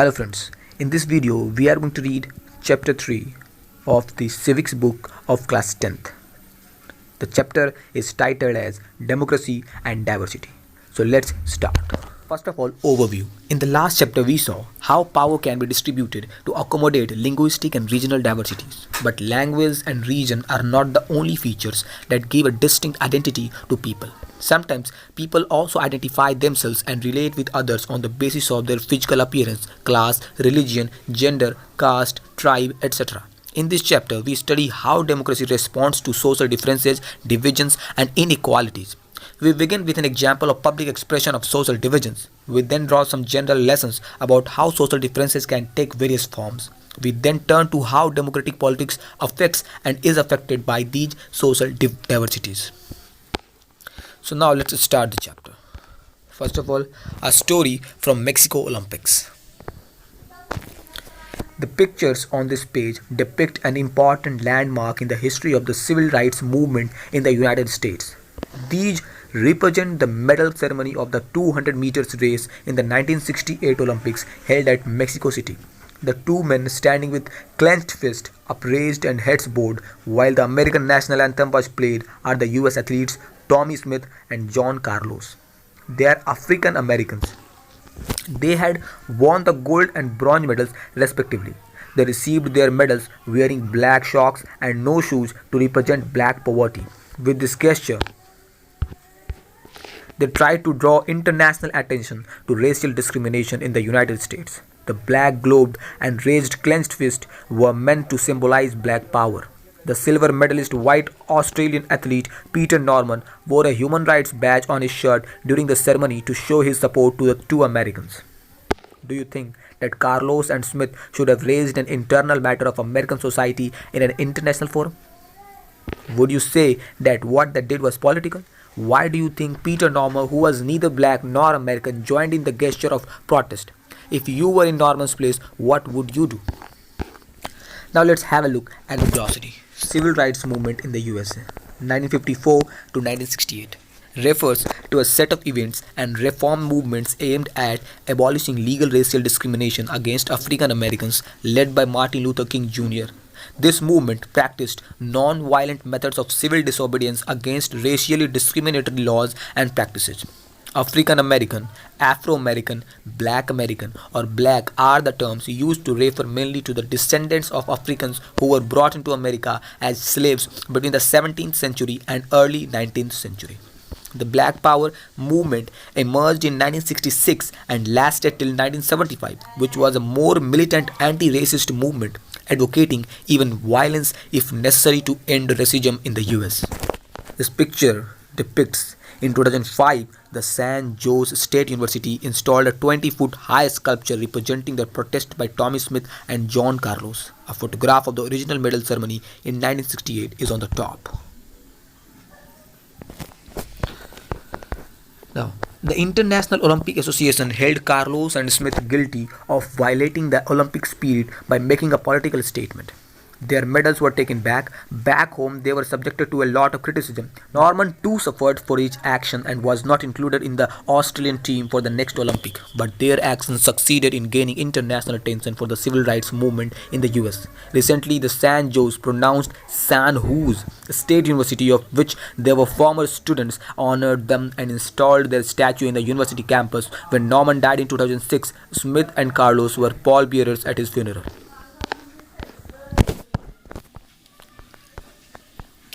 Hello friends, in this video we are going to read chapter 3 of the Civics book of class 10th. The chapter is titled as Democracy and Diversity. So let's start. First of all, overview. In the last chapter we saw how power can be distributed to accommodate linguistic and regional diversities. But language and region are not the only features that give a distinct identity to people. Sometimes people also identify themselves and relate with others on the basis of their physical appearance, class, religion, gender, caste, tribe, etc. In this chapter, we study how democracy responds to social differences, divisions, and inequalities. We begin with an example of public expression of social divisions. We then draw some general lessons about how social differences can take various forms. We then turn to how democratic politics affects and is affected by these social diversities. So now let's start the chapter. First of all, a story from Mexico Olympics. The pictures on this page depict an important landmark in the history of the civil rights movement in the United States. These represent the medal ceremony of the 200 meters race in the 1968 Olympics held at Mexico City. The two men standing with clenched fists upraised and heads bowed while the American national anthem was played are the US athletes Tommy Smith and John Carlos. They are African Americans. They had won the gold and bronze medals respectively. They received their medals wearing black socks and no shoes to represent black poverty. With this gesture, they tried to draw international attention to racial discrimination in the United States. The black globe and raised clenched fist were meant to symbolize black power. The silver medalist white Australian athlete Peter Norman wore a human rights badge on his shirt during the ceremony to show his support to the two Americans. Do you think that Carlos and Smith should have raised an internal matter of American society in an international forum? Would you say that what they did was political? Why do you think Peter Norman, who was neither black nor American, joined in the gesture of protest? If you were in Norman's place, what would you do? Now let's have a look at the glossary. Civil rights movement in the USA, 1954 to 1968, refers to a set of events and reform movements aimed at abolishing legal racial discrimination against African Americans led by Martin Luther King Jr. This movement practiced non-violent methods of civil disobedience against racially discriminatory laws and practices. African American, Afro American, Black American, or Black are the terms used to refer mainly to the descendants of Africans who were brought into America as slaves between the 17th century and early 19th century. The Black Power movement emerged in 1966 and lasted till 1975, which was a more militant anti-racist movement, advocating even violence if necessary to end racism in the US. This picture depicts in 2005, the San Jose State University installed a 20-foot high sculpture representing the protest by Tommy Smith and John Carlos. A photograph of the original medal ceremony in 1968 is on the top. Now, the International Olympic Association held Carlos and Smith guilty of violating the Olympic spirit by making a political statement. Their medals were taken back. Back home, they were subjected to a lot of criticism. Norman too suffered for each action and was not included in the Australian team for the next Olympic. But their actions succeeded in gaining international attention for the civil rights movement in the US. Recently, the San Jose, pronounced San Jose State University, of which they were former students, honored them and installed their statue in the university campus. When Norman died in 2006, Smith and Carlos were pallbearers at his funeral.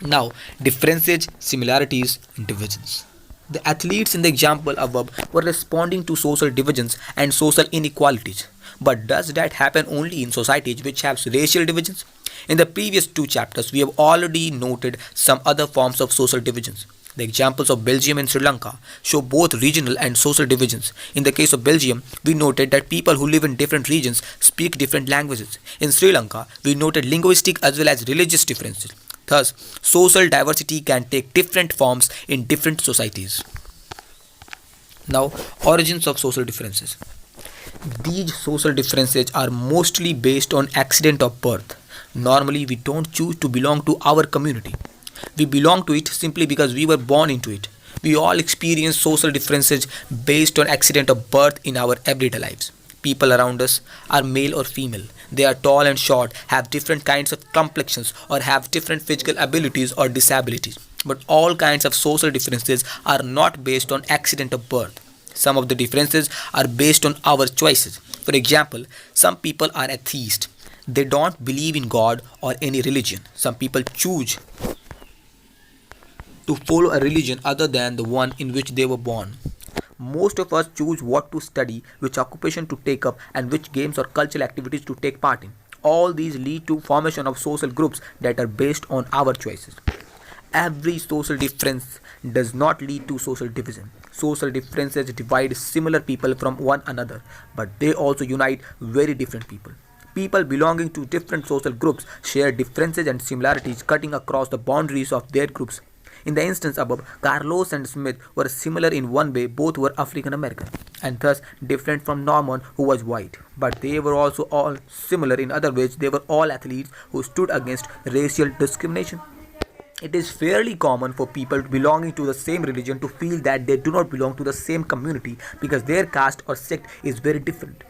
Now, differences, similarities, and divisions. The athletes in the example above were responding to social divisions and social inequalities. But does that happen only in societies which have racial divisions? In the previous two chapters, we have already noted some other forms of social divisions. The examples of Belgium and Sri Lanka show both regional and social divisions. In the case of Belgium, we noted that people who live in different regions speak different languages. In Sri Lanka, we noted linguistic as well as religious differences. Thus, social diversity can take different forms in different societies. Now, origins of social differences. These social differences are mostly based on accident of birth. Normally, we don't choose to belong to our community. We belong to it simply because we were born into it. We all experience social differences based on accident of birth in our everyday lives. People around us are male or female. They are tall and short, have different kinds of complexions, or have different physical abilities or disabilities. But all kinds of social differences are not based on accident of birth. Some of the differences are based on our choices. For example, some people are atheists. They don't believe in God or any religion. Some people choose to follow a religion other than the one in which they were born. Most of us choose what to study, which occupation to take up, and which games or cultural activities to take part in. All these lead to formation of social groups that are based on our choices. Every social difference does not lead to social division. Social differences divide similar people from one another, but they also unite very different people. People belonging to different social groups share differences and similarities cutting across the boundaries of their groups. In the instance above, Carlos and Smith were similar in one way. Both were African American and thus different from Norman, who was white. But they were also all similar in other ways. They were all athletes who stood against racial discrimination. It is fairly common for people belonging to the same religion to feel that they do not belong to the same community because their caste or sect is very different.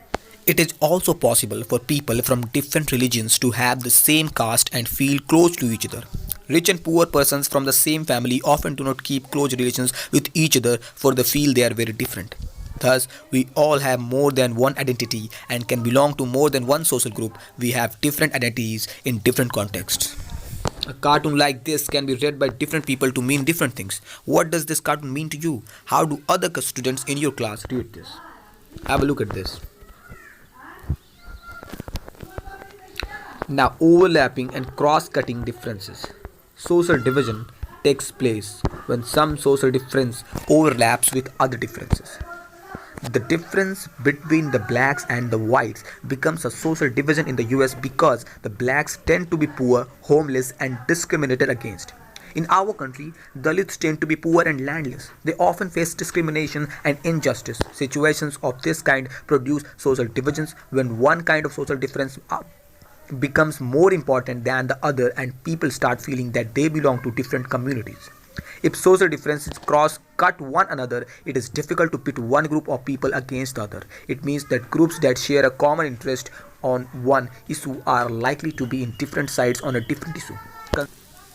It is also possible for people from different religions to have the same caste and feel close to each other. Rich and poor persons from the same family often do not keep close relations with each other for they feel they are very different. Thus, we all have more than one identity and can belong to more than one social group. We have different identities in different contexts. A cartoon like this can be read by different people to mean different things. What does this cartoon mean to you? How do other students in your class read this? Have a look at this. Now, overlapping and cross-cutting differences. Social division takes place when some social difference overlaps with other differences. The difference between the blacks and the whites becomes a social division in the US because the blacks tend to be poor, homeless, and discriminated against. In our country, Dalits tend to be poor and landless. They often face discrimination and injustice. Situations of this kind produce social divisions when one kind of social difference becomes more important than the other and people start feeling that they belong to different communities. If social differences cross-cut one another, it is difficult to pit one group of people against the other. It means that groups that share a common interest on one issue are likely to be in different sides on a different issue.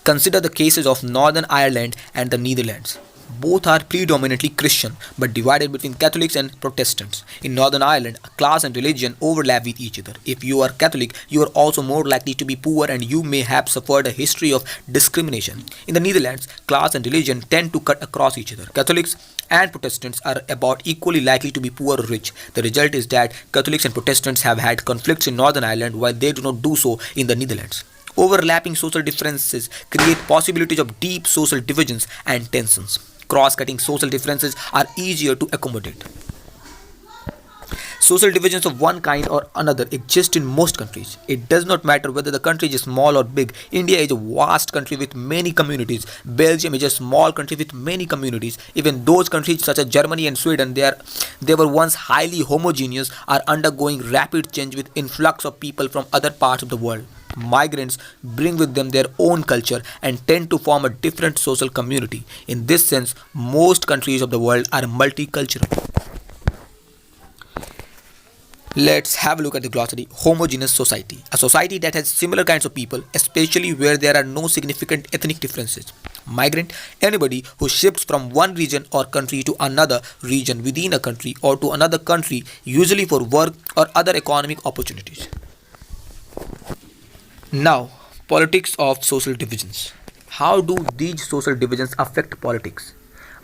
Consider the cases of Northern Ireland and the Netherlands. Both are predominantly Christian, but divided between Catholics and Protestants. In Northern Ireland, class and religion overlap with each other. If you are Catholic, you are also more likely to be poor and you may have suffered a history of discrimination. In the Netherlands, class and religion tend to cut across each other. Catholics and Protestants are about equally likely to be poor or rich. The result is that Catholics and Protestants have had conflicts in Northern Ireland while they do not do so in the Netherlands. Overlapping social differences create possibilities of deep social divisions and tensions. Cross-cutting social differences are easier to accommodate. Social divisions of one kind or another exist in most countries. It does not matter whether the country is small or big. India is a vast country with many communities. Belgium is a small country with many communities. Even those countries such as Germany and Sweden, they were once highly homogeneous, are undergoing rapid change with influx of people from other parts of the world. Migrants bring with them their own culture and tend to form a different social community. In this sense, most countries of the world are multicultural. Let's have a look at the glossary. Homogeneous society. A society that has similar kinds of people, especially where there are no significant ethnic differences. Migrant. Anybody who shifts from one region or country to another region within a country or to another country, usually for work or other economic opportunities. Now, politics of social divisions. How do these social divisions affect politics?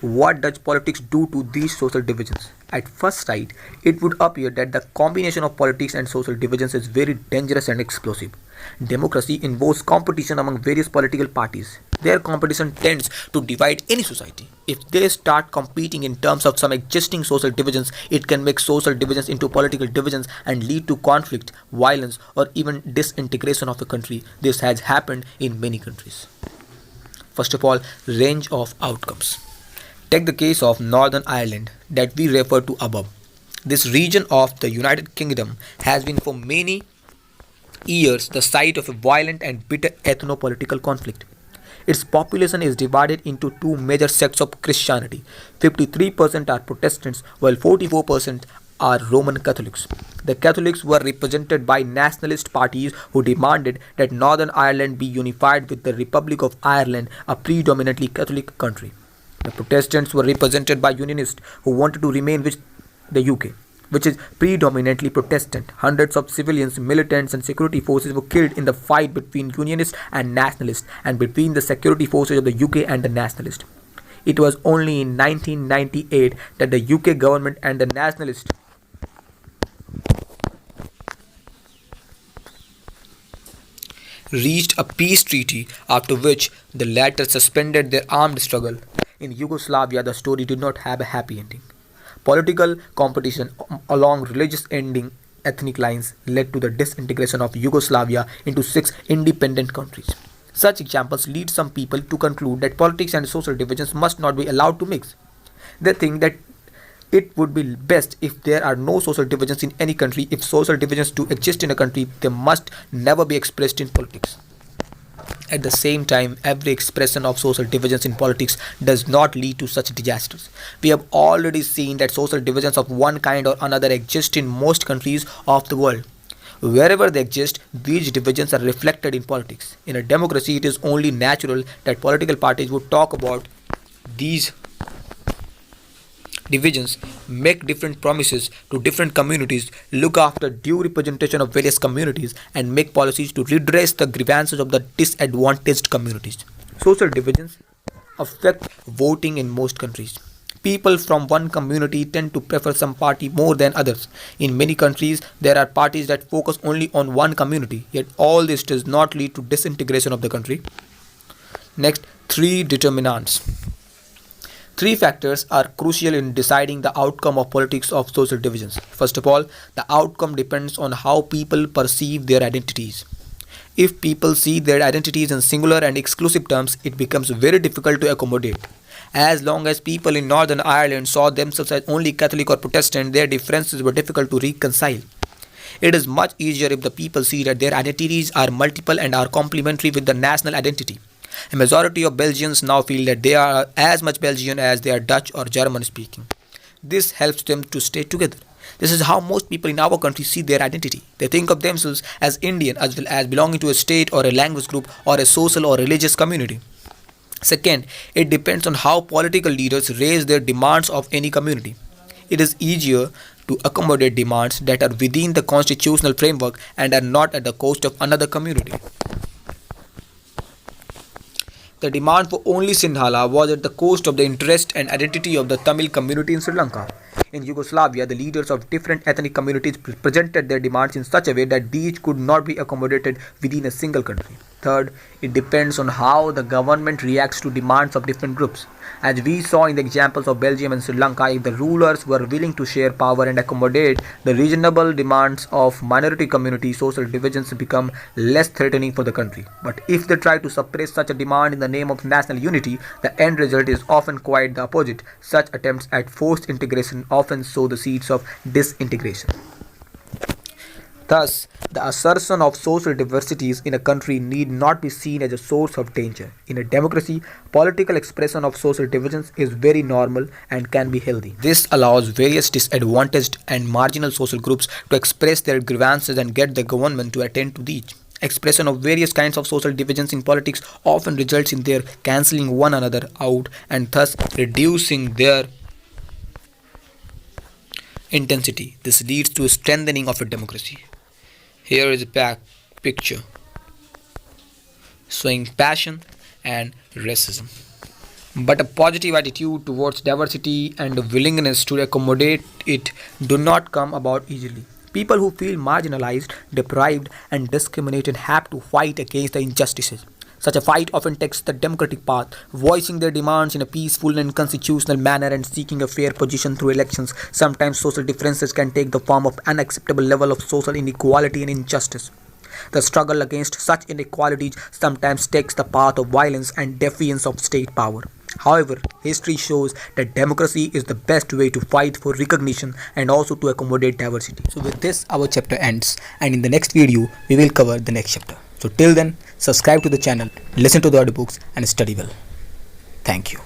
What does politics do to these social divisions? At first sight, it would appear that the combination of politics and social divisions is very dangerous and explosive. Democracy involves competition among various political parties. Their competition tends to divide any society. If they start competing in terms of some existing social divisions, it can make social divisions into political divisions and lead to conflict, violence, or even disintegration of a country. This has happened in many countries. First of all, range of outcomes. Take the case of Northern Ireland that we referred to above. This region of the United Kingdom has been for many years the site of a violent and bitter ethno-political conflict. Its population is divided into two major sects of Christianity. 53% are Protestants while 44% are Roman Catholics. The Catholics were represented by nationalist parties who demanded that Northern Ireland be unified with the Republic of Ireland, a predominantly Catholic country. The Protestants were represented by Unionists who wanted to remain with the UK, which is predominantly Protestant. Hundreds of civilians, militants, and security forces were killed in the fight between Unionists and Nationalists, and between the security forces of the UK and the Nationalists. It was only in 1998 that the UK government and the Nationalists reached a peace treaty, after which the latter suspended their armed struggle. In Yugoslavia, the story did not have a happy ending. Political competition along religious ending ethnic lines led to the disintegration of Yugoslavia into 6 independent countries. Such examples lead some people to conclude that politics and social divisions must not be allowed to mix. They think that it would be best if there are no social divisions in any country. If social divisions do exist in a country, they must never be expressed in politics. At the same time, every expression of social divisions in politics does not lead to such disasters. We have already seen that social divisions of one kind or another exist in most countries of the world. Wherever they exist, these divisions are reflected in politics. In a democracy, it is only natural that political parties would talk about these divisions, make different promises to different communities, look after due representation of various communities, and make policies to redress the grievances of the disadvantaged communities. Social divisions affect voting in most countries. People from one community tend to prefer some party more than others. In many countries, there are parties that focus only on one community, yet all this does not lead to disintegration of the country. Next, 3 determinants. 3 factors are crucial in deciding the outcome of politics of social divisions. First of all, the outcome depends on how people perceive their identities. If people see their identities in singular and exclusive terms, it becomes very difficult to accommodate. As long as people in Northern Ireland saw themselves as only Catholic or Protestant, their differences were difficult to reconcile. It is much easier if the people see that their identities are multiple and are complementary with the national identity. A majority of Belgians now feel that they are as much Belgian as they are Dutch or German speaking. This helps them to stay together. This is how most people in our country see their identity. They think of themselves as Indian as well as belonging to a state or a language group or a social or religious community. Second, it depends on how political leaders raise their demands of any community. It is easier to accommodate demands that are within the constitutional framework and are not at the cost of another community. The demand for only Sinhala was at the cost of the interest and identity of the Tamil community in Sri Lanka. In Yugoslavia, the leaders of different ethnic communities presented their demands in such a way that these could not be accommodated within a single country. Third, it depends on how the government reacts to demands of different groups. As we saw in the examples of Belgium and Sri Lanka, if the rulers were willing to share power and accommodate the reasonable demands of minority communities, social divisions become less threatening for the country. But if they try to suppress such a demand in the name of national unity, the end result is often quite the opposite. Such attempts at forced integration often sow the seeds of disintegration. Thus, the assertion of social diversities in a country need not be seen as a source of danger. In a democracy, political expression of social divisions is very normal and can be healthy. This allows various disadvantaged and marginal social groups to express their grievances and get the government to attend to these. Expression of various kinds of social divisions in politics often results in their cancelling one another out and thus reducing their intensity. This leads to a strengthening of a democracy. Here is a picture showing passion and racism. But a positive attitude towards diversity and a willingness to accommodate it do not come about easily. People who feel marginalized, deprived, and discriminated have to fight against the injustices. Such a fight often takes the democratic path, voicing their demands in a peaceful and constitutional manner and seeking a fair position through elections. Sometimes social differences can take the form of unacceptable level of social inequality and injustice. The struggle against such inequalities sometimes takes the path of violence and defiance of state power. However, history shows that democracy is the best way to fight for recognition and also to accommodate diversity. So with this, our chapter ends, and in the next video, we will cover the next chapter. So till then, subscribe to the channel, listen to the audiobooks and study well. Thank you.